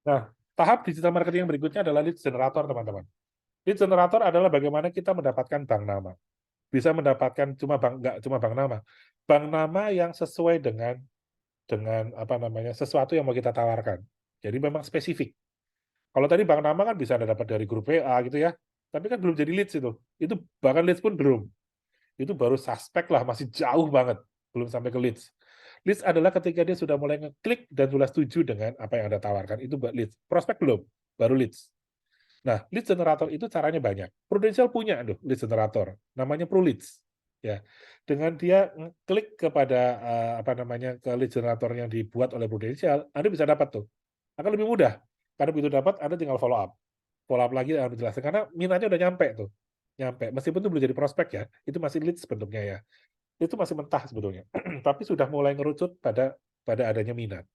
Nah, tahap digital marketing yang berikutnya adalah lead generator, teman-teman. Lead generator adalah bagaimana kita mendapatkan bank nama. Bisa mendapatkan nggak cuma bank nama yang sesuai dengan apa namanya sesuatu yang mau kita tawarkan. Jadi memang spesifik. Kalau tadi bank nama kan bisa Anda dapat dari grup WA gitu ya, tapi kan belum jadi leads itu. Itu bahkan leads pun belum. Itu baru suspek lah, masih jauh banget, belum sampai ke leads. Leads adalah ketika dia sudah mulai ngeklik dan sudah setuju dengan apa yang Anda tawarkan, itu leads. Prospek belum, baru leads. Nah, lead generator itu caranya banyak. Prudential punya lead generator, namanya PruLeads. Ya, dengan dia klik kepada apa namanya ke lead generator yang dibuat oleh Prudential, Anda bisa dapat tuh. Akan lebih mudah. Karena begitu dapat, Anda tinggal follow up lagi dan menjelaskan karena minatnya udah nyampe tuh. Nyampe. Meskipun itu belum jadi prospek ya, itu masih leads bentuknya ya. Itu masih mentah sebetulnya. Tapi sudah mulai ngerucut pada adanya minat.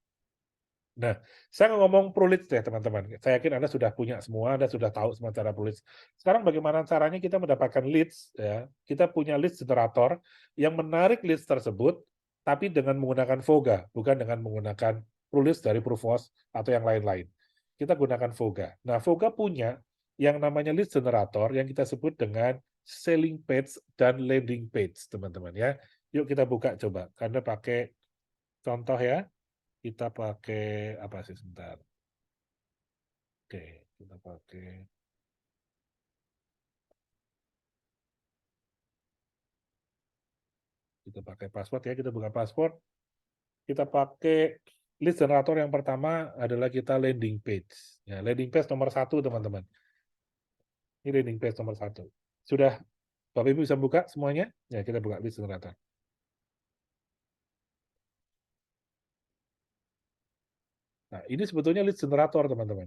Nah, saya ngomong PruLeads deh teman-teman. Saya yakin Anda sudah punya semua, Anda sudah tahu semua cara PruLeads. Sekarang bagaimana caranya kita mendapatkan leads ya. Kita punya leads generator yang menarik leads tersebut tapi dengan menggunakan Voga, bukan dengan menggunakan PruLeads dari Pruvos atau yang lain-lain. Kita gunakan Voga. Nah, Voga punya yang namanya leads generator yang kita sebut dengan selling page dan landing page, teman-teman ya. Yuk kita buka coba. Karena pakai contoh ya. Kita pakai apa sih sebentar. Oke, kita pakai password ya, kita buka password. Kita pakai list generator yang pertama adalah kita landing page. Ya, landing page nomor 1 teman-teman. Ini landing page nomor 1. Sudah Bapak Ibu bisa buka semuanya? Ya, kita buka list generator. Nah, ini sebetulnya list generator teman-teman.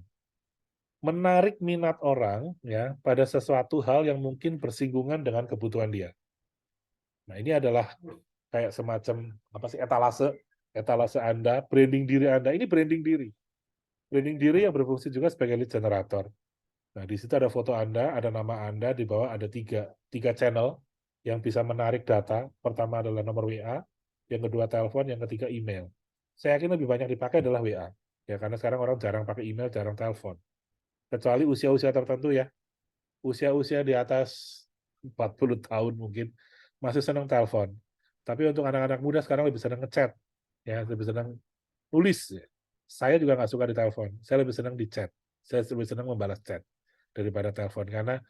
Menarik minat orang ya pada sesuatu hal yang mungkin bersinggungan dengan kebutuhan dia. Nah, ini adalah kayak semacam apa sih etalase Anda, branding diri Anda. Ini branding diri. Branding diri yang berfungsi juga sebagai lead generator. Nah, di situ ada foto Anda, ada nama Anda, di bawah ada tiga channel yang bisa menarik data. Pertama adalah nomor WA, yang kedua telepon, yang ketiga email. Saya yakin lebih banyak dipakai adalah WA. Ya, karena sekarang orang jarang pakai email, jarang telepon. Kecuali usia-usia tertentu ya. Usia-usia di atas 40 tahun mungkin masih senang telepon. Tapi untuk anak-anak muda sekarang lebih senang ngechat, ya lebih senang nulis. Ya. Saya juga nggak suka di telepon. Saya lebih senang di chat. Saya lebih senang membalas chat daripada telepon karena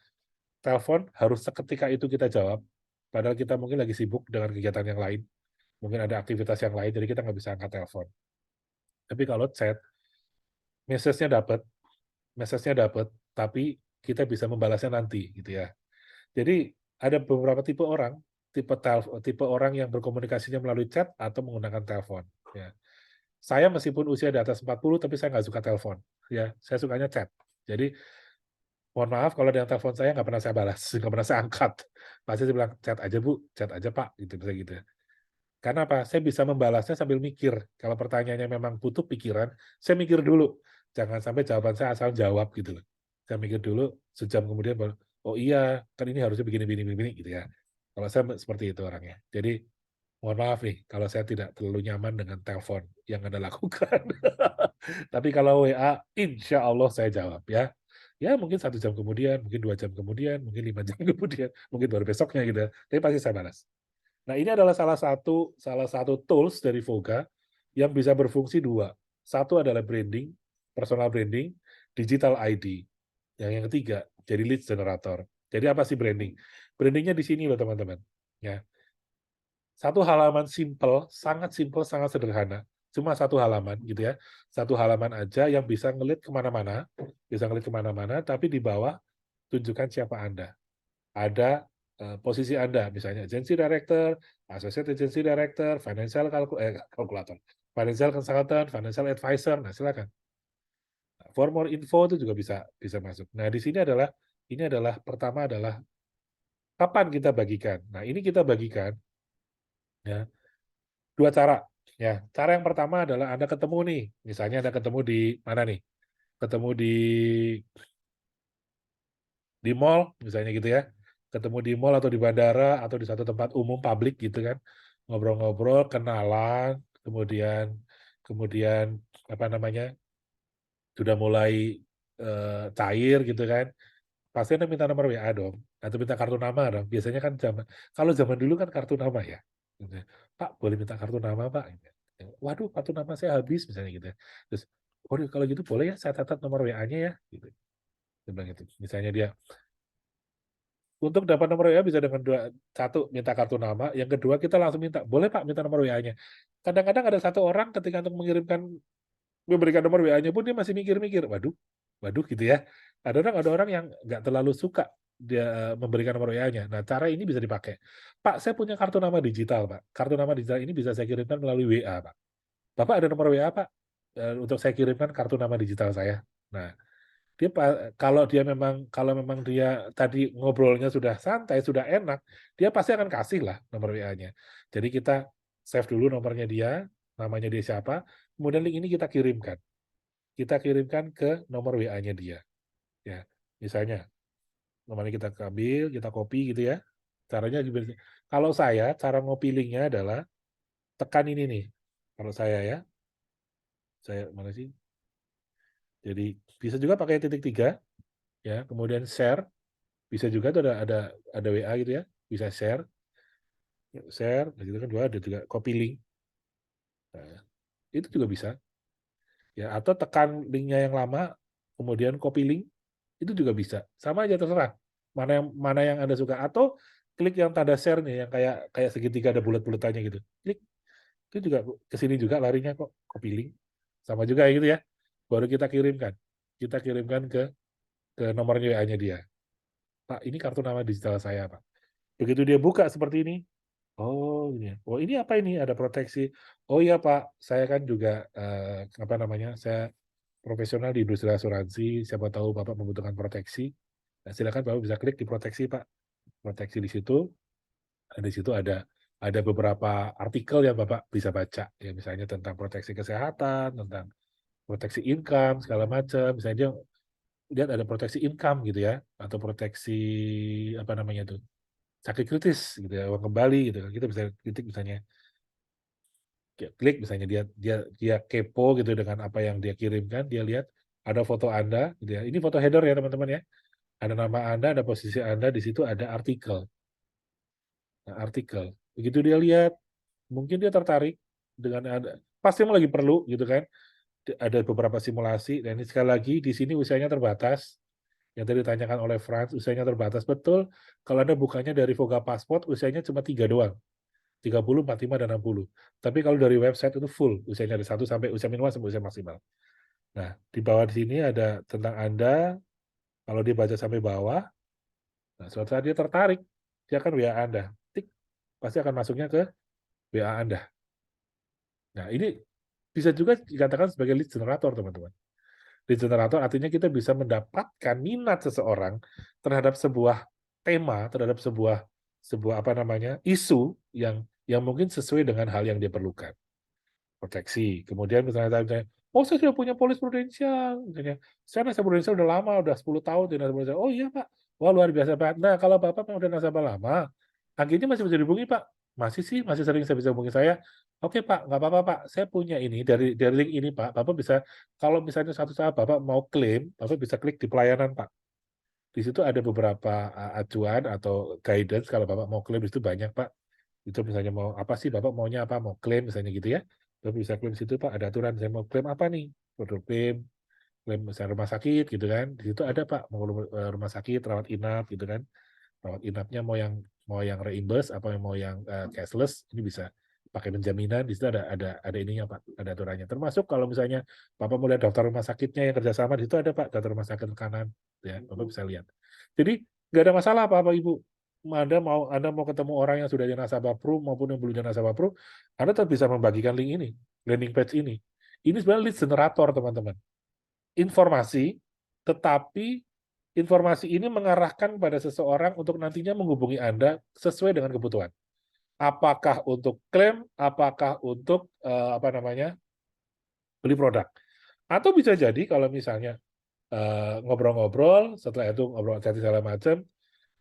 telepon harus seketika itu kita jawab. Padahal kita mungkin lagi sibuk dengan kegiatan yang lain, mungkin ada aktivitas yang lain, jadi kita nggak bisa angkat telepon. Tapi kalau chat, message-nya dapat, tapi kita bisa membalasnya nanti, gitu ya. Jadi ada beberapa tipe orang yang berkomunikasinya melalui chat atau menggunakan telepon. Ya. Saya meskipun usia di atas 40, tapi saya nggak suka telepon. Ya, saya sukanya chat. Jadi mohon maaf kalau ada yang telepon saya nggak pernah saya balas, nggak pernah saya angkat. Pasti saya bilang chat aja bu, chat aja pak, gitu bisa gitu. Karena apa? Saya bisa membalasnya sambil mikir. Kalau pertanyaannya memang butuh pikiran, saya mikir dulu. Jangan sampai jawaban saya asal jawab gitu loh. Saya mikir dulu, sejam kemudian baru, oh iya, kan ini harusnya begini, begini, begini, gitu ya. Kalau saya seperti itu orangnya. Jadi, mohon maaf nih, kalau saya tidak terlalu nyaman dengan telepon yang Anda lakukan. Tapi kalau WA, insya Allah saya jawab ya. Ya mungkin 1 jam kemudian, mungkin 2 jam kemudian, mungkin 5 jam kemudian, mungkin baru besoknya gitu. Tapi pasti saya balas. Nah, ini adalah salah satu tools dari Voga yang bisa berfungsi dua. Satu adalah branding, personal branding, digital ID. Yang ketiga, jadi lead generator. Jadi apa sih branding? Brandingnya di sini loh teman-teman. Ya, satu halaman simple, sangat sederhana. Cuma satu halaman gitu ya. Satu halaman aja yang bisa ngelit kemana-mana, tapi di bawah tunjukkan siapa Anda. Ada posisi Anda, misalnya agency director, associate agency director, kalkulator, financial consultant, financial advisor, nah silakan. For more info itu juga bisa bisa masuk. Nah, di sini ini adalah pertama adalah kapan kita bagikan. Nah, ini kita bagikan ya dua cara. Ya, cara yang pertama adalah Anda ketemu nih, misalnya Anda ketemu di mana nih? Ketemu di mall misalnya gitu ya, ketemu di mall atau di bandara atau di satu tempat umum publik gitu kan, ngobrol-ngobrol, kenalan, kemudian kemudian apa namanya sudah mulai cair gitu kan, pasti Anda minta nomor WA dong, atau minta kartu nama dong. Biasanya kan kalau zaman dulu kan kartu nama ya, gitu. "Pak, boleh minta kartu nama, Pak?" Gitu. "Waduh, kartu nama saya habis," misalnya gitu ya. Terus, "Waduh, kalau gitu boleh ya saya catat nomor WA-nya ya?" Gitu. Dia bilang gitu. Misalnya dia, untuk dapat nomor WA bisa dengan satu minta kartu nama, yang kedua kita langsung minta, "Boleh Pak minta nomor WA-nya?" Kadang-kadang ada satu orang ketika untuk memberikan nomor WA-nya pun dia masih mikir-mikir, "Waduh waduh," gitu ya. Ada orang yang nggak terlalu suka dia memberikan nomor WA-nya. Nah, cara ini bisa dipakai. "Pak, saya punya kartu nama digital, Pak. Kartu nama digital ini bisa saya kirimkan melalui WA, Pak. Bapak ada nomor WA, Pak? Untuk saya kirimkan kartu nama digital saya." Nah, kalau memang dia tadi ngobrolnya sudah santai, sudah enak, dia pasti akan kasih lah nomor WA-nya. Jadi kita save dulu nomornya dia, namanya dia siapa, kemudian link ini kita kirimkan. Kita kirimkan ke nomor WA-nya dia, ya. Misalnya nomornya kita ambil, kita copy gitu ya. Caranya kalau saya, cara ngopi link-nya adalah tekan ini nih, kalau saya ya, mana sih? Jadi bisa juga pakai titik 3 ya, kemudian share. Bisa juga tuh ada WA gitu ya, bisa share, gitu kan juga ada juga copy link. Nah, itu juga bisa. Ya, atau tekan linknya yang lama, kemudian copy link, itu juga bisa. Sama aja terserah. Mana yang Anda suka. Atau klik yang tanda share nih, yang kayak kayak segitiga ada bulat-bulatannya gitu. Klik, itu juga ke sini juga larinya kok, copy link. Sama juga gitu ya. Baru kita kirimkan. Kita kirimkan ke nomor WA-nya dia. "Pak, ini kartu nama digital saya, Pak." Begitu dia buka seperti ini, oh, ini ya. Oh, ini apa ini? Ada proteksi. Oh iya Pak, saya kan juga apa namanya? Saya profesional di industri asuransi. Siapa tahu Bapak membutuhkan proteksi. Nah, silakan Bapak bisa klik di proteksi Pak. Proteksi di situ. Di situ ada beberapa artikel yang Bapak bisa baca. Ya, misalnya tentang proteksi kesehatan, tentang proteksi income segala macam. Misalnya dia lihat ada proteksi income gitu ya, atau proteksi apa namanya itu, sakit kritis gitu ya, uang kembali gitu kan. Kita bisa kritik misalnya klik misalnya dia dia dia kepo gitu dengan apa yang dia kirimkan, dia lihat ada foto Anda gitu ya. Ini foto header ya teman-teman ya. Ada nama Anda, ada posisi Anda, di situ ada artikel. Nah, artikel. Begitu dia lihat, mungkin dia tertarik dengan pasti lagi perlu gitu kan. Ada beberapa simulasi dan ini sekali lagi di sini usianya terbatas. Yang tadi ditanyakan oleh Frans, usianya terbatas betul. Kalau Anda bukanya dari Voga Passport, usianya cuma 3 doang. 30, 45, dan 60. Tapi kalau dari website itu full, usianya dari 1 sampai usia minimal sampai usia maksimal. Nah, di bawah di sini ada tentang Anda, kalau dia baca sampai bawah, nah suatu saat dia tertarik, dia akan WA Anda. Tik, pasti akan masuknya ke WA Anda. Nah, ini bisa juga dikatakan sebagai lead generator, teman-teman. Lead generator artinya kita bisa mendapatkan minat seseorang terhadap sebuah tema, terhadap sebuah sebuah apa namanya, isu yang mungkin sesuai dengan hal yang dia perlukan. Proteksi. Kemudian misalnya, "Oh, saya sudah punya polis prudensial," misalnya, "Saya nasabah prudensial udah lama, udah 10 tahun di nasabah prudensial." "Oh iya, Pak. Wah, luar biasa, Pak. Nah, kalau Bapak udah nasabah lama, agennya masih bisa dihubungi, Pak?" "Masih sih, masih sering saya bisa hubungi saya." "Oke, Pak, nggak apa-apa, Pak. Saya punya ini, dari link ini, Pak. Bapak bisa kalau misalnya suatu saat Bapak mau klaim, Bapak bisa klik di pelayanan, Pak. Di situ ada beberapa, acuan atau guidance kalau Bapak mau klaim, di situ banyak, Pak. Itu misalnya mau apa sih, Bapak maunya apa, mau klaim misalnya gitu ya, Bapak bisa klaim di situ, Pak, ada aturan, saya mau klaim apa nih, produk klaim klaim misalnya rumah sakit gitu kan, di situ ada Pak, mau rumah sakit, rawat inap gitu kan, rawat inapnya mau yang reimburse apa mau yang, cashless, ini bisa pakai penjaminan, di situ ada ininya Pak, ada aturannya. Termasuk kalau misalnya Bapak mau lihat daftar rumah sakitnya yang kerjasama, di situ ada Pak, daftar rumah sakit kanan, ya, Bapak bisa lihat. Jadi nggak ada masalah Bapak Ibu, Anda mau ketemu orang yang sudah jadi nasabah Pru maupun yang belum jadi nasabah Pru, Anda tetap bisa membagikan link ini, landing page ini. Ini sebenarnya lead generator teman-teman. Informasi, tetapi informasi ini mengarahkan pada seseorang untuk nantinya menghubungi Anda sesuai dengan kebutuhan. Apakah untuk klaim, apakah untuk, apa namanya, beli produk. Atau bisa jadi kalau misalnya, ngobrol-ngobrol, setelah itu ngobrol chatting segala macam,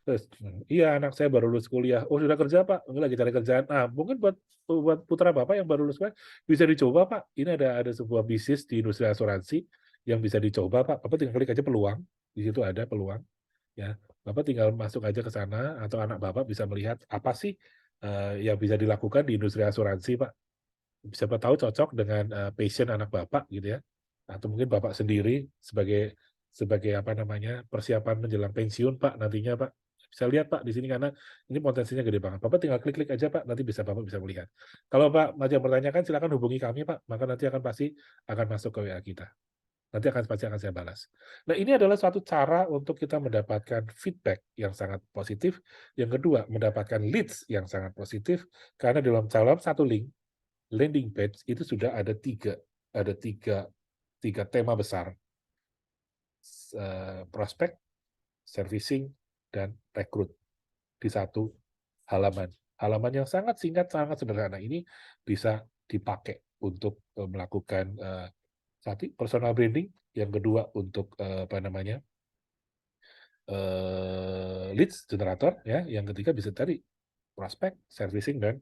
terus, "Iya, anak saya baru lulus kuliah." "Oh, sudah kerja, Pak?" "Enggak, lagi cari kerjaan." Nah, mungkin buat putra Bapak yang baru lulus kuliah, bisa dicoba, Pak. Ini ada sebuah bisnis di industri asuransi, yang bisa dicoba, Pak. Bapak tinggal klik aja peluang, di situ ada peluang, ya. Bapak tinggal masuk aja ke sana, atau anak Bapak bisa melihat apa sih yang bisa dilakukan di industri asuransi, Pak. Siapa tahu cocok dengan passion anak Bapak gitu ya, atau mungkin Bapak sendiri sebagai sebagai apa namanya, persiapan menjelang pensiun, Pak, nantinya, Pak. Bisa lihat, Pak, di sini karena ini potensinya gede banget. Bapak tinggal klik-klik aja, Pak, nanti Bapak bisa melihat. Kalau Pak masih yang bertanyakan silakan hubungi kami, Pak, maka nanti pasti akan masuk ke WA kita. Nanti pasti akan saya balas. Nah, ini adalah suatu cara untuk kita mendapatkan feedback yang sangat positif. Yang kedua, mendapatkan leads yang sangat positif, karena dalam satu link, landing page itu sudah ada tiga tema besar, prospek, servicing, dan rekrut di satu halaman. Halaman yang sangat singkat, sangat sederhana ini bisa dipakai untuk melakukan satu personal branding, yang kedua untuk leads generator, ya, yang ketiga bisa tadi prospek, servicing, dan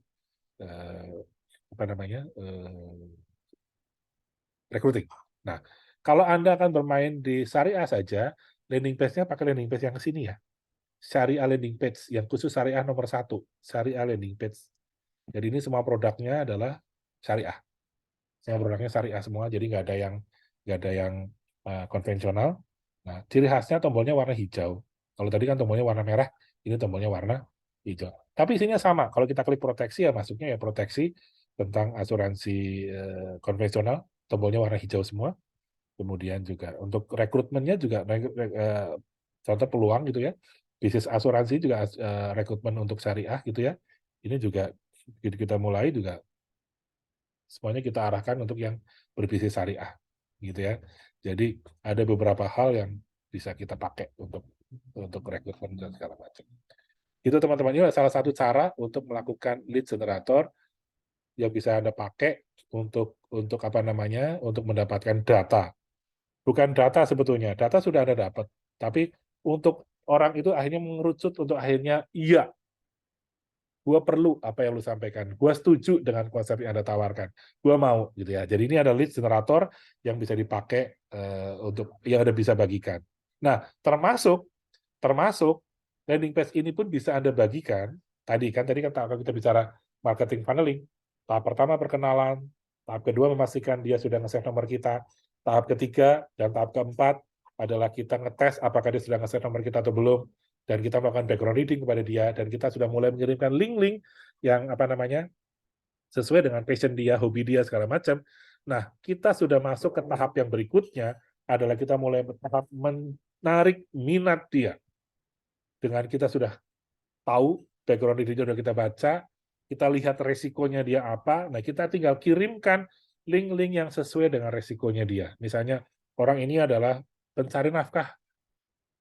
recruiting. Nah, kalau Anda akan bermain di syariah saja, landing page-nya pakai landing page yang ke sini ya. Syariah landing page, yang khusus syariah nomor 1, syariah landing page. Jadi ini semua produknya adalah syariah. Semua produknya syariah semua, jadi nggak ada yang konvensional. Nah, ciri khasnya tombolnya warna hijau. Kalau tadi kan tombolnya warna merah, ini tombolnya warna hijau. Tapi isinya sama. Kalau kita klik proteksi ya masuknya ya proteksi tentang asuransi konvensional, tombolnya warna hijau semua. Kemudian juga untuk rekrutmennya juga contoh peluang gitu ya. Bisnis asuransi juga rekrutmen untuk syariah gitu ya. Ini juga kita mulai juga semuanya kita arahkan untuk yang berbisnis syariah gitu ya. Jadi ada beberapa hal yang bisa kita pakai untuk rekrutmen dan segala macam. Itu teman-teman, ini salah satu cara untuk melakukan lead generator yang bisa Anda pakai untuk untuk mendapatkan data. Bukan data sebetulnya, data sudah Anda dapat, tapi untuk orang itu akhirnya mengerucut untuk akhirnya iya, gue perlu apa yang lu sampaikan, gue setuju dengan konsep yang Anda tawarkan, gue mau gitu ya. Jadi ini ada lead generator yang bisa dipakai untuk yang Anda bisa bagikan. Nah, termasuk landing page ini pun bisa Anda bagikan. Tadi kan kalau kita bicara marketing funneling, tahap pertama perkenalan, tahap kedua memastikan dia sudah nge-save nomor kita, tahap ketiga dan tahap keempat adalah kita ngetes apakah dia sudah nge-save nomor kita atau belum, dan kita melakukan background reading kepada dia, dan kita sudah mulai mengirimkan link-link yang sesuai dengan passion dia, hobi dia, segala macam. Nah, kita sudah masuk ke tahap yang berikutnya, adalah kita mulai tahap menarik minat dia. Dengan kita sudah tahu background reading sudah kita baca, kita lihat resikonya dia apa, nah kita tinggal kirimkan link-link yang sesuai dengan resikonya dia. Misalnya, orang ini adalah pencari nafkah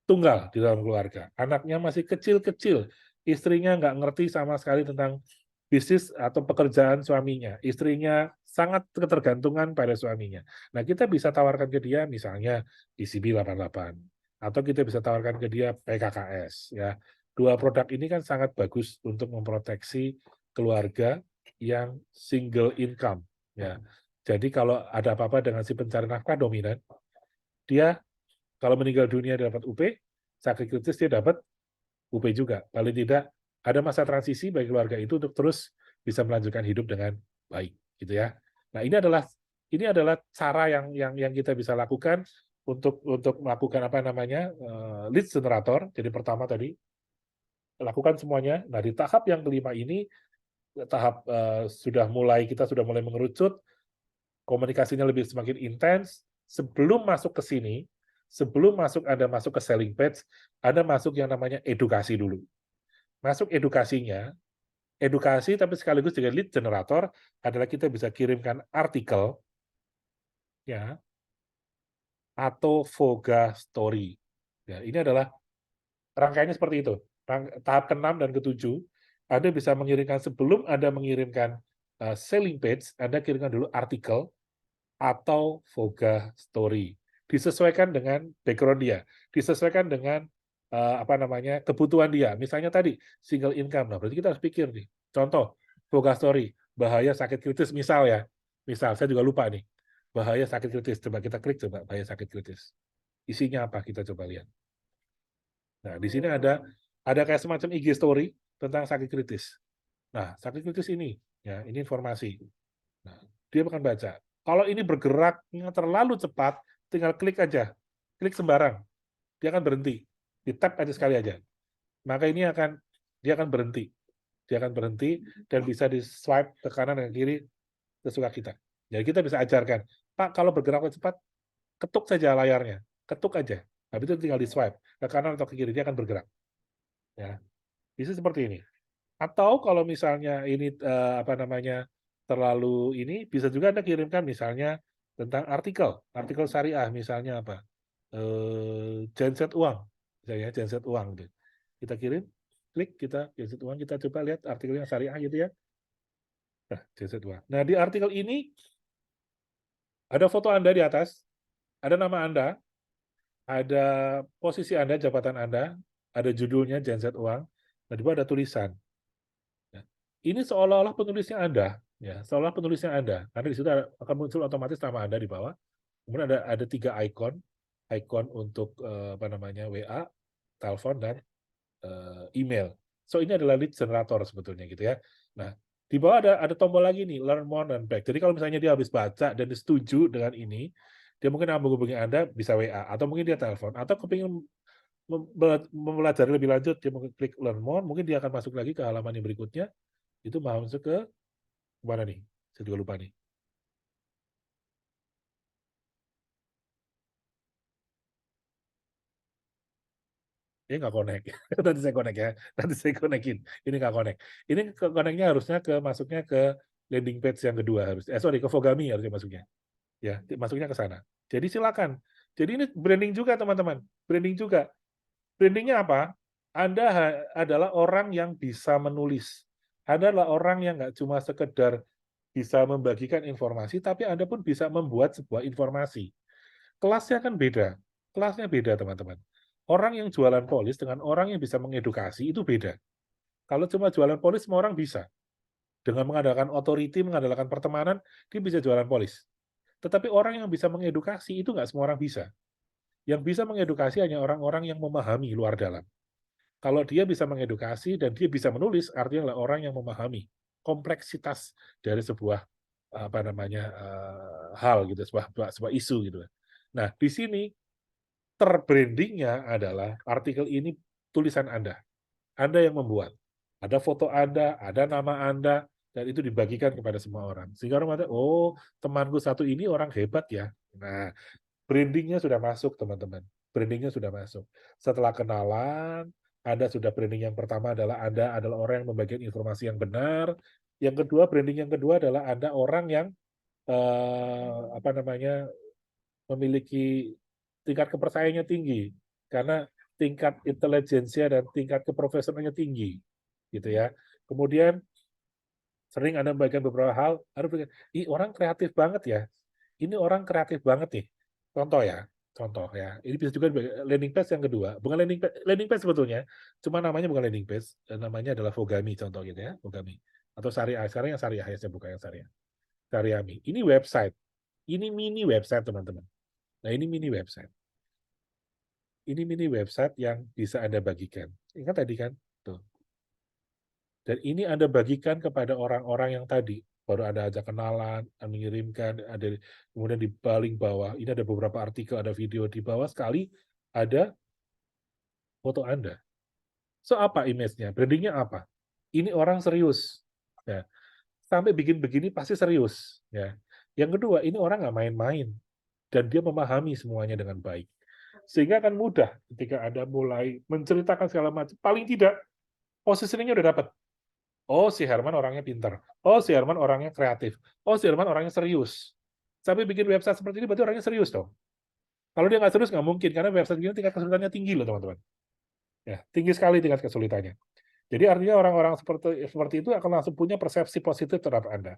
tunggal di dalam keluarga. Anaknya masih kecil-kecil, istrinya nggak ngerti sama sekali tentang bisnis atau pekerjaan suaminya. Istrinya sangat ketergantungan pada suaminya. Nah, kita bisa tawarkan ke dia misalnya ECB 88, atau kita bisa tawarkan ke dia PKKS. Ya, dua produk ini kan sangat bagus untuk memproteksi keluarga yang single income. Ya, jadi kalau ada apa-apa dengan si pencari nafkah dominan, dia kalau meninggal dunia dapat UP, sakit kritis dia dapat UP juga. Paling tidak ada masa transisi bagi keluarga itu untuk terus bisa melanjutkan hidup dengan baik, gitu ya. Nah, ini adalah cara yang kita bisa lakukan untuk melakukan lead generator. Jadi pertama tadi lakukan semuanya. Nah, di tahap yang kelima ini tahap kita sudah mulai mengerucut, komunikasinya semakin intens. Sebelum masuk ke sini, sebelum Anda masuk ke selling page, Anda masuk yang namanya edukasi dulu. Masuk edukasi tapi sekaligus juga lead generator adalah kita bisa kirimkan artikel ya atau Voga story. Ya, ini adalah rangkaiannya seperti itu. Tahap ke-6 dan ke-7, Anda bisa mengirimkan sebelum Anda mengirimkan selling page, Anda kirimkan dulu artikel atau Voga story. Disesuaikan dengan background dia, disesuaikan dengan kebutuhan dia. Misalnya tadi single income, nah berarti kita harus pikir nih. Contoh Voga story, bahaya sakit kritis misal ya. Misal saya juga lupa nih. bahaya sakit kritis. Coba kita klik coba bahaya sakit kritis. Isinya apa kita coba lihat. Nah, di sini ada kayak semacam IG story tentang sakit kritis. Nah, sakit kritis ini, ya, ini informasi. Nah, dia akan baca. Kalau ini bergeraknya terlalu cepat, tinggal klik aja. Klik sembarang. Dia akan berhenti. Di tap aja sekali aja. Maka dia akan berhenti. Dia akan berhenti dan bisa di swipe ke kanan dan kiri sesuka kita. Jadi kita bisa ajarkan, Pak, kalau bergerak cepat, ketuk saja layarnya. Ketuk aja. Habis itu tinggal di swipe ke kanan atau ke kiri, dia akan bergerak. Ya, bisa seperti ini. Atau kalau misalnya ini terlalu ini, bisa juga Anda kirimkan misalnya tentang artikel syariah, misalnya apa? Genset uang, misalnya genset uang. Gitu. Kita kirim, klik kita genset uang, kita coba lihat artikel yang syariah gitu ya. Nah, genset uang. Nah, di artikel ini ada foto Anda di atas, ada nama Anda, ada posisi Anda, jabatan Anda, ada judulnya genset uang, dan di bawah ada tulisan. Ini seolah-olah penulisnya Anda, ya, seolah penulisnya Anda, karena di situ akan muncul otomatis nama Anda di bawah. Kemudian ada 3 icon untuk WA, telepon dan email. So ini adalah lead generator sebetulnya gitu ya. Nah, di bawah ada tombol lagi nih, learn more dan back. Jadi kalau misalnya dia habis baca dan setuju dengan ini, dia mungkin menghubungi Anda bisa WA atau mungkin dia telepon atau kepingin mempelajari lebih lanjut, dia mungkin klik learn more, mungkin dia akan masuk lagi ke halaman yang berikutnya. Itu masuk ke mana nih? Saya juga lupa nih. Ini nggak connect. Nanti saya connect ya. Nanti saya connectin. Ini nggak connect. Ini connect-nya harusnya masuknya ke landing page yang kedua harus. Sorry, ke Fogami harusnya masuknya. Ya, masuknya ke sana. Jadi silakan. Jadi ini branding juga teman-teman. Branding juga. Brandingnya apa? Anda adalah orang yang bisa menulis. Anda adalah orang yang nggak cuma sekedar bisa membagikan informasi, tapi Anda pun bisa membuat sebuah informasi. Kelasnya kan beda. Kelasnya beda, teman-teman. Orang yang jualan polis dengan orang yang bisa mengedukasi itu beda. Kalau cuma jualan polis, semua orang bisa. Dengan mengandalkan authority, mengandalkan pertemanan, dia bisa jualan polis. Tetapi orang yang bisa mengedukasi itu nggak semua orang bisa. Yang bisa mengedukasi hanya orang-orang yang memahami luar dalam. Kalau dia bisa mengedukasi dan dia bisa menulis, artinya adalah orang yang memahami kompleksitas dari sebuah hal gitu, sebuah isu gitu. Nah, di sini terbrandingnya adalah artikel ini tulisan Anda. Anda yang membuat. Ada foto Anda, ada nama Anda, dan itu dibagikan kepada semua orang. Sehingga orang mengatakan, oh, temanku satu ini orang hebat ya. Nah, brandingnya sudah masuk, teman-teman. Brandingnya sudah masuk. Setelah kenalan, Anda sudah branding yang pertama adalah Anda adalah orang yang membagikan informasi yang benar. Yang kedua, branding yang kedua adalah Anda orang yang memiliki tingkat kepercayaannya tinggi karena tingkat intelijensia dan tingkat keprofesionalannya tinggi, gitu ya. Kemudian sering Anda membagikan beberapa hal, Anda berpikir, ih orang kreatif banget ya, ini orang kreatif banget nih. Contoh ya. Ini bisa juga landing page yang kedua, bukan landing page sebetulnya, cuma namanya bukan landing page, namanya adalah Fogami contoh gitu ya, Fogami atau Syariah. Sekarang yang Syariah ya, saya buka yang Syariah. Syariami. Ini website. Ini mini website, teman-teman. Nah, ini mini website. Ini mini website yang bisa Anda bagikan. Ingat tadi kan? Tuh. Dan ini Anda bagikan kepada orang-orang yang tadi. Baru Anda ajak kenalan, mengirimkan, ada kemudian di paling bawah, ini ada beberapa artikel, ada video di bawah sekali, ada foto Anda. So, apa image-nya? Branding-nya apa? Ini orang serius. Ya. Sampai bikin begini pasti serius. Ya. Yang kedua, ini orang nggak main-main. Dan dia memahami semuanya dengan baik. Sehingga akan mudah ketika Anda mulai menceritakan segala macam. Paling tidak, positioning-nya udah dapat. Oh, si Herman orangnya pintar. Oh, si Herman orangnya kreatif. Oh, si Herman orangnya serius. Sampai bikin website seperti ini, berarti orangnya serius dong. Kalau dia nggak serius, nggak mungkin. Karena website ini tingkat kesulitannya tinggi loh, teman-teman. Ya, tinggi sekali tingkat kesulitannya. Jadi artinya orang-orang seperti itu akan langsung punya persepsi positif terhadap Anda.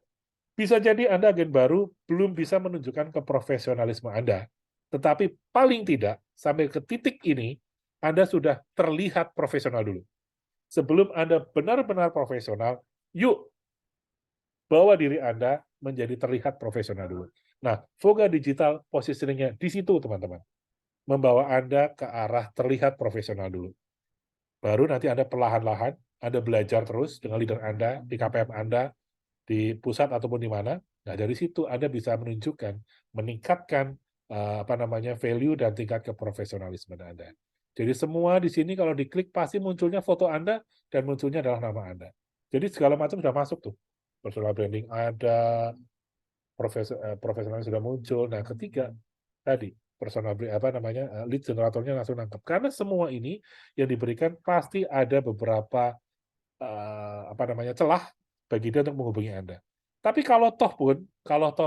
Bisa jadi Anda agen baru belum bisa menunjukkan keprofesionalisme Anda. Tetapi paling tidak, sampai ke titik ini, Anda sudah terlihat profesional dulu. Sebelum Anda benar-benar profesional, yuk bawa diri Anda menjadi terlihat profesional dulu. Nah, Voga Digital positioning-nya di situ, teman-teman. Membawa Anda ke arah terlihat profesional dulu. Baru nanti Anda perlahan-lahan, Anda belajar terus dengan leader Anda, di KPM Anda, di pusat ataupun di mana. Nah, dari situ Anda bisa menunjukkan, meningkatkan value dan tingkat keprofesionalisme Anda. Jadi semua di sini kalau diklik pasti munculnya foto Anda dan munculnya adalah nama Anda. Jadi segala macam sudah masuk tuh. Personal branding ada, profesional sudah muncul. Nah, ketiga tadi personal lead generatornya langsung nangkep. Karena semua ini yang diberikan pasti ada beberapa celah bagi dia untuk menghubungi Anda. Tapi kalau toh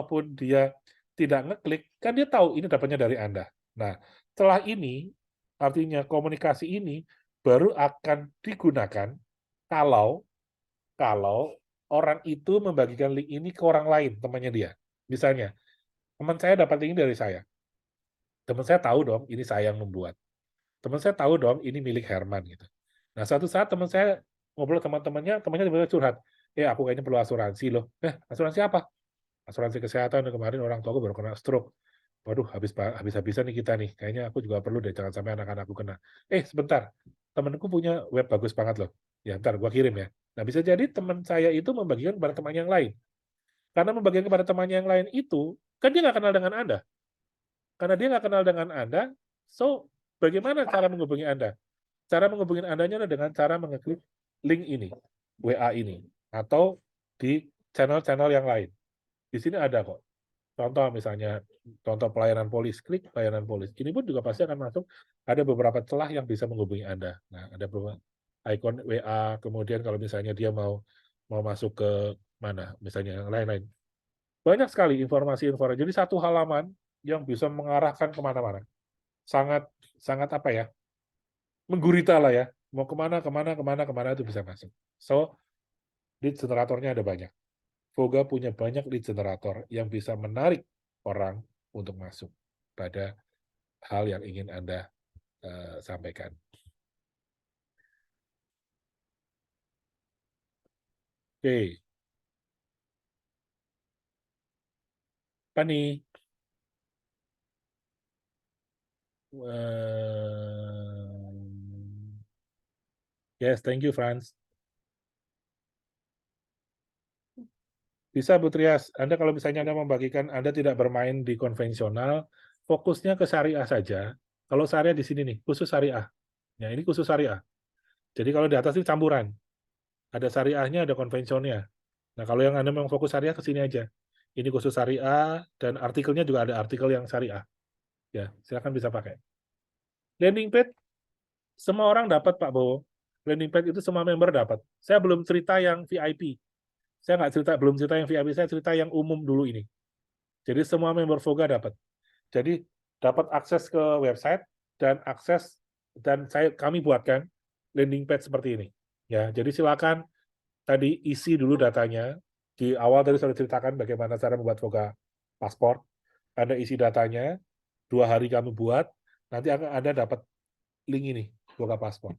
pun dia tidak ngeklik, kan dia tahu ini dapatnya dari Anda. Nah, setelah ini artinya komunikasi ini baru akan digunakan kalau kalau orang itu membagikan link ini ke orang lain, temannya dia. Misalnya, teman saya dapat link ini dari saya. Teman saya tahu dong ini saya yang membuat. Teman saya tahu dong ini milik Herman gitu. Nah, suatu saat teman saya ngobrol teman-temannya, temannya tiba-tiba curhat, aku kayaknya perlu asuransi loh. Asuransi apa? Asuransi kesehatan, kemarin orang tua aku baru kena stroke. Waduh, habis-habisan nih kita nih. Kayaknya aku juga perlu deh, jangan sampai anak-anakku kena. Sebentar, temanku punya web bagus banget loh. Ya, ntar gua kirim ya. Nah, bisa jadi teman saya itu membagikan kepada temannya yang lain. Karena membagikan kepada temannya yang lain itu, kan dia nggak kenal dengan Anda. Karena dia nggak kenal dengan Anda, so bagaimana cara menghubungi Anda? Cara menghubungi Anda-nya adalah dengan cara mengeklik link ini, WA ini, atau di channel-channel yang lain. Di sini ada kok. Contoh misalnya, contoh pelayanan polis, klik pelayanan polis. Ini pun juga pasti akan masuk, ada beberapa celah yang bisa menghubungi Anda. Nah, ada beberapa icon WA, kemudian kalau misalnya dia mau masuk ke mana, misalnya yang lain-lain. Banyak sekali informasi-informasi. Jadi satu halaman yang bisa mengarahkan kemana-mana. Sangat, sangat menggurita lah ya. Mau kemana itu bisa masuk. So, lead generatornya ada banyak. Voga punya banyak lead generator yang bisa menarik orang untuk masuk pada hal yang ingin Anda sampaikan. Oke. Apa nih? Yes, thank you, Franz. Bisa, Bu Trias. Anda kalau misalnya Anda membagikan, Anda tidak bermain di konvensional, fokusnya ke syariah saja. Kalau syariah di sini nih, khusus syariah. Ya, ini khusus syariah. Jadi kalau di atas ini campuran. Ada syariahnya, ada konvensionalnya. Nah, kalau yang Anda memang fokus syariah, ke sini aja. Ini khusus syariah, dan artikelnya juga ada artikel yang syariah. Ya, silakan bisa pakai. Landing page, semua orang dapat, Pak Bowo. Landing page itu semua member dapat. Saya belum cerita yang VIP. Saya belum cerita yang VIP, saya cerita yang umum dulu ini. Jadi semua member Voga dapat. Jadi dapat akses ke website dan kami buatkan landing page seperti ini. Ya, jadi silakan tadi isi dulu datanya. Di awal tadi saya ceritakan bagaimana cara membuat Voga paspor. Anda isi datanya, 2 hari kami buat, nanti Anda dapat link ini, Voga paspor.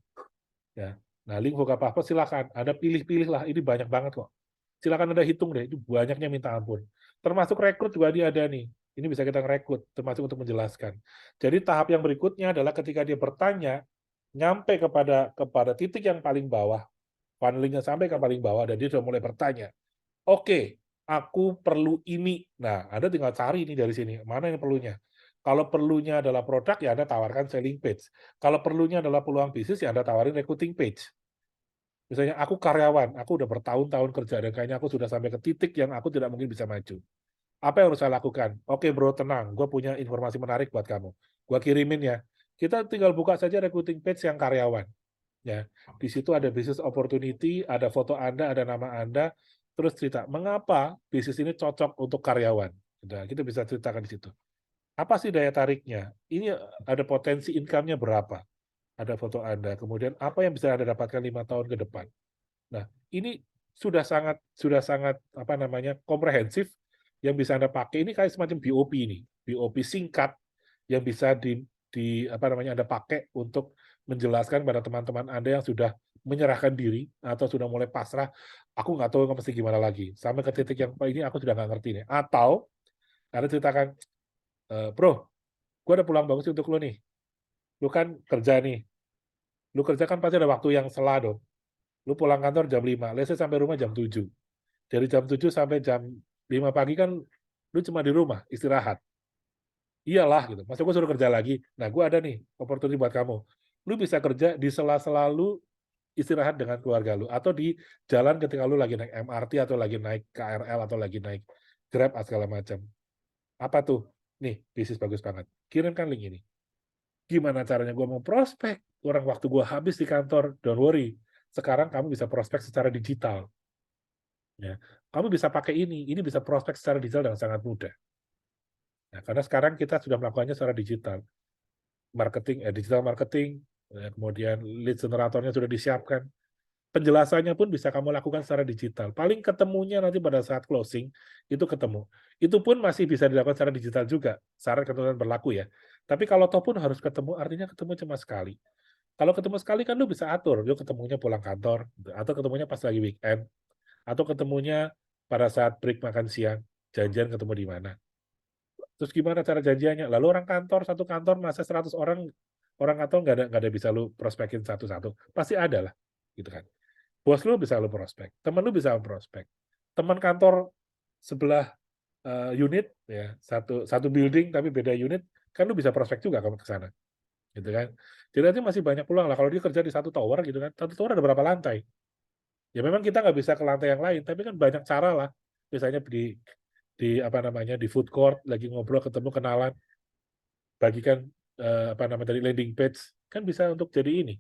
Ya. Nah, link Voga paspor silakan. Anda pilih-pilih lah, ini banyak banget kok. Silakan Anda hitung deh, itu banyaknya minta ampun. Termasuk rekrut juga dia ada nih. Ini bisa kita rekrut, termasuk untuk menjelaskan. Jadi tahap yang berikutnya adalah ketika dia bertanya, nyampe kepada titik yang paling bawah, funnelingnya sampai ke paling bawah, dan dia sudah mulai bertanya, oke, aku perlu ini. Nah, Anda tinggal cari ini dari sini, mana yang perlunya. Kalau perlunya adalah produk, ya Anda tawarkan selling page. Kalau perlunya adalah peluang bisnis, ya Anda tawarin recruiting page. Misalnya aku karyawan, aku udah bertahun-tahun kerja, dan kayaknya aku sudah sampai ke titik yang aku tidak mungkin bisa maju. Apa yang harus saya lakukan? Oke bro, tenang, gue punya informasi menarik buat kamu. Gue kirimin ya. Kita tinggal buka saja recruiting page yang karyawan. Ya, di situ ada business opportunity, ada foto Anda, ada nama Anda, terus cerita mengapa bisnis ini cocok untuk karyawan. Nah, kita bisa ceritakan di situ. Apa sih daya tariknya? Ini ada potensi income-nya berapa? Ada foto Anda. Kemudian apa yang bisa Anda dapatkan 5 tahun ke depan? Nah, ini sudah sangat komprehensif yang bisa Anda pakai. Ini kayak semacam BOP ini, BOP singkat yang bisa Anda pakai untuk menjelaskan pada teman-teman Anda yang sudah menyerahkan diri atau sudah mulai pasrah, aku nggak tahu mesti gimana lagi. Sampai ke titik yang ini aku sudah nggak ngerti nih. Atau Anda ceritakan, "Bro, gue ada peluang bagus untuk lu nih. Lu kan kerja nih, lu kerja kan pasti ada waktu yang sela dong. Lu pulang kantor jam 5, let's say sampai rumah jam 7. Dari jam 7 sampai jam 5 pagi kan lu cuma di rumah, istirahat. Iyalah gitu, masa gue suruh kerja lagi? Nah, gue ada nih opportunity buat kamu. Lu bisa kerja di sela-sela lu istirahat dengan keluarga lu, atau di jalan ketika lu lagi naik MRT, atau lagi naik KRL, atau lagi naik Grab, segala macam. Apa tuh? Nih, bisnis bagus banget. Kirimkan link ini. Gimana caranya gue mau prospek? Orang waktu gue habis di kantor, don't worry. Sekarang kamu bisa prospek secara digital. Ya, kamu bisa pakai ini bisa prospek secara digital dengan sangat mudah. Nah, karena sekarang kita sudah melakukannya secara digital. Digital marketing, kemudian lead generatornya sudah disiapkan. Penjelasannya pun bisa kamu lakukan secara digital. Paling ketemunya nanti pada saat closing, itu ketemu. Itu pun masih bisa dilakukan secara digital juga, syarat ketentuan berlaku ya. Tapi kalau toh pun harus ketemu, artinya ketemu cuma sekali. Kalau ketemu sekali kan lu bisa atur, lu ketemunya pulang kantor, atau ketemunya pas lagi weekend, atau ketemunya pada saat break makan siang, janjian ketemu di mana. Terus gimana cara janjiannya? Lalu orang kantor, satu kantor masa 100 orang kantor nggak ada bisa lu prospekin satu-satu. Pasti ada lah, gitu kan. Bos lu bisa lu prospek, teman lu bisa lu prospek. Teman kantor sebelah unit ya, satu building tapi beda unit, kan lu bisa prospek juga kamu ke sana. Gitu kan. Jadi nanti masih banyak peluang lah kalau dia kerja di satu tower gitu kan. Satu tower ada berapa lantai? Ya memang kita nggak bisa ke lantai yang lain, tapi kan banyak cara lah. Misalnya di apa namanya di food court lagi ngobrol ketemu kenalan, bagikan apa namanya tadi landing page kan bisa untuk jadi ini.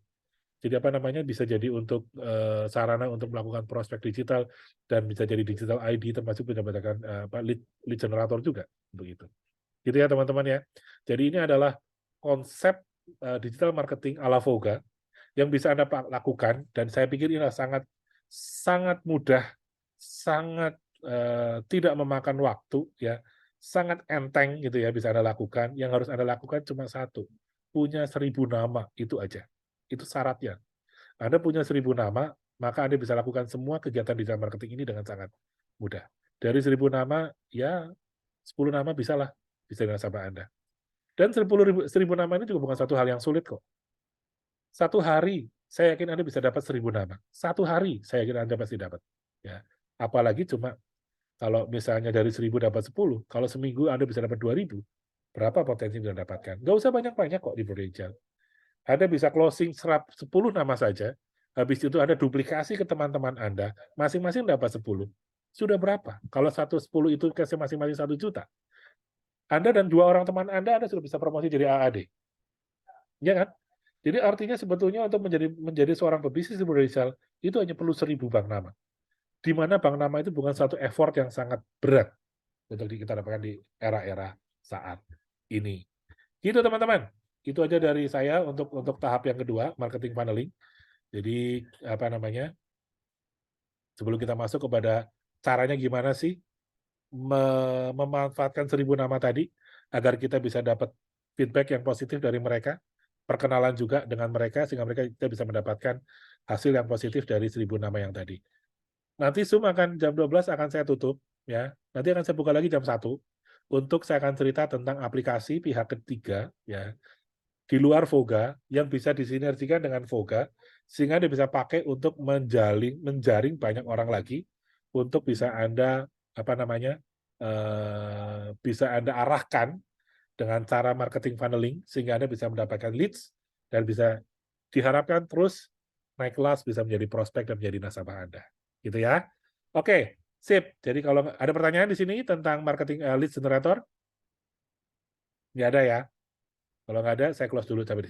Jadi apa namanya bisa jadi untuk sarana untuk melakukan prospek digital dan bisa jadi digital ID termasuk mendapatkan apa lead lead generator juga begitu. Gitu ya teman-teman ya. Jadi ini adalah konsep digital marketing ala Voga yang bisa Anda lakukan dan saya pikir ini sangat sangat mudah, sangat tidak memakan waktu ya, sangat enteng gitu ya bisa Anda lakukan. Yang harus Anda lakukan cuma satu, punya 1.000 nama itu aja. Itu syaratnya. Anda punya 1.000 nama, maka Anda bisa lakukan semua kegiatan digital marketing ini dengan sangat mudah. Dari 1.000 nama, ya 10 nama bisalah bisa dengan nasabah Anda. Dan 1.000 nama ini juga bukan satu hal yang sulit kok. Satu hari, saya yakin Anda bisa dapat 1.000 nama. Satu hari, saya yakin Anda pasti dapat. Ya. Apalagi cuma kalau misalnya dari 1.000 dapat 10, kalau seminggu Anda bisa dapat 2.000, berapa potensi yang Anda dapatkan? Nggak usah banyak-banyak kok di Prudential. Anda bisa closing 10 nama saja, habis itu Anda duplikasi ke teman-teman Anda, masing-masing dapat 10. Sudah berapa? Kalau 10 itu kasih masing-masing 1 juta. Anda dan 2 orang teman Anda sudah bisa promosi jadi AAD. Ya kan? Jadi artinya sebetulnya untuk menjadi seorang pebisnis di Indonesia, itu hanya perlu 1.000 bank nama. Di mana bank nama itu bukan satu effort yang sangat berat untuk kita dapatkan di era-era saat ini. Gitu teman-teman. Itu aja dari saya untuk tahap yang kedua, marketing funneling. Jadi apa namanya? Sebelum kita masuk kepada caranya gimana sih memanfaatkan 1.000 nama tadi agar kita bisa dapat feedback yang positif dari mereka, perkenalan juga dengan mereka sehingga kita bisa mendapatkan hasil yang positif dari 1.000 nama yang tadi. Nanti Zoom akan jam 12 akan saya tutup ya. Nanti akan saya buka lagi jam 1 untuk saya akan cerita tentang aplikasi pihak ketiga ya di luar Voga yang bisa disinergikan dengan Voga sehingga Anda bisa pakai untuk menjaring banyak orang lagi untuk bisa Anda apa namanya bisa Anda arahkan dengan cara marketing funneling sehingga Anda bisa mendapatkan leads dan bisa diharapkan terus naik kelas bisa menjadi prospek dan menjadi nasabah Anda. Gitu ya. Oke, sip. Jadi kalau ada pertanyaan di sini tentang marketing lead generator? Nggak ada ya? Kalau nggak ada, saya close dulu sampai di